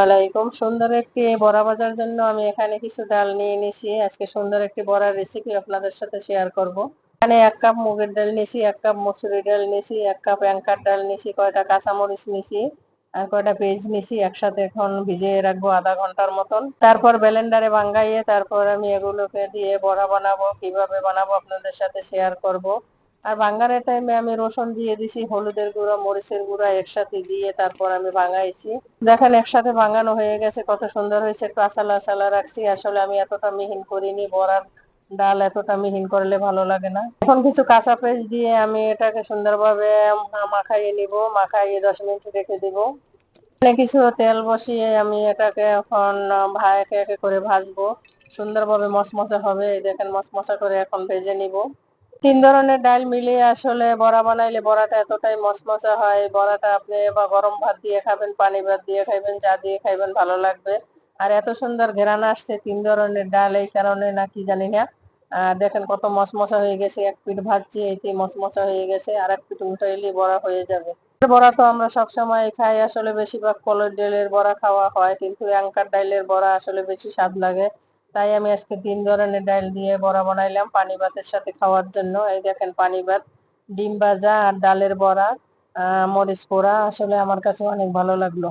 আলাইকুম। সুন্দর একটি বড়া ভাজার জন্য আমি এখানে কিছু ডাল নিয়ে নিছি। আজকে সুন্দর একটি বড়ার রেসিপি আপনাদের সাথে শেয়ার করব। এখানে 1 কাপ মুগের ডাল নিছি, 1 কাপ মসুরি ডাল নিছি, 1 কাপ অ্যাঙ্কার ডাল নিছি, কয়টা কাঁচামরিচ নিছি আর কয়টা পেঁয়াজ নিছি। একসাথে এখন ভিজিয়ে রাখবো আধা ঘন্টার মতন। তারপর ব্লেন্ডারে ভাঙাইয়ে তারপর আমি এগুলোকে দিয়ে বড়া বানাবো। কিভাবে বানাবো আপনাদের সাথে শেয়ার করব। আর ভাঙানোর টাইমে আমি রসুন দিয়ে দিছি, হলুদের গুঁড়া, মরিচের গুঁড়া একসাথে দিয়ে তারপর আমি ভাঙাইছি। দেখেন একসাথে ভাঙানো হয়ে গেছে, কত সুন্দর হয়েছে। একটু আসালা আসালা রাখছি। আসলে আমি এতটা মিহিন করিনি, বড়ার ডাল এতটা মিহিন করলে ভালো লাগে না। এখন কিছু কাঁচা পেঁয়াজ দিয়ে আমি এটাকে সুন্দরভাবে মাখাইয়ে নিব। মাখাইয়ে 10 মিনিট রেখে দিব। এখানে কিছু তেল বসিয়ে আমি এটাকে এখন একে একে করে ভাজবো। সুন্দরভাবে মচমচে হবে। এই দেখেন মচমচে করে এখন ভেজে নিব। 3 ধরনের ডাল মিলিয়ে আসলে বড়া বানাইলে বড়াটা এতটাই মচমচে হয়। বড়াটা আপনি বা গরম ভাত দিয়ে খাবেন, পানি ভাত দিয়ে খাইবেন, যা দিয়ে খাইবেন ভালো লাগবে। আর এত সুন্দর ঘ্রাণ আসছে 3 ধরনের ডাল, এই কারণে নাকি জানি না। দেখেন কত মচমচে হয়ে গেছে। এক পিঠ ভাজছি, এইতেই মচমচে হয়ে গেছে। আর এক পিঠ উল্টাইলে বড়া হয়ে যাবে। বড়া তো আমরা সবসময় খাই, আসলে বেশিরভাগ কলের ডালের বড়া খাওয়া হয়, কিন্তু অ্যাঙ্কার ডালের বড়া আসলে বেশি স্বাদ লাগে। তাই আমি আজকে 3 ধরনের ডাল দিয়ে বড়া বানাইলাম পানি ভাতের সাথে খাওয়ার জন্য। এই দেখেন পানি ভাত, ডিম ভাজা আর ডালের বড়া, মরিচ পোড়া। আসলে আমার কাছে অনেক ভালো লাগলো।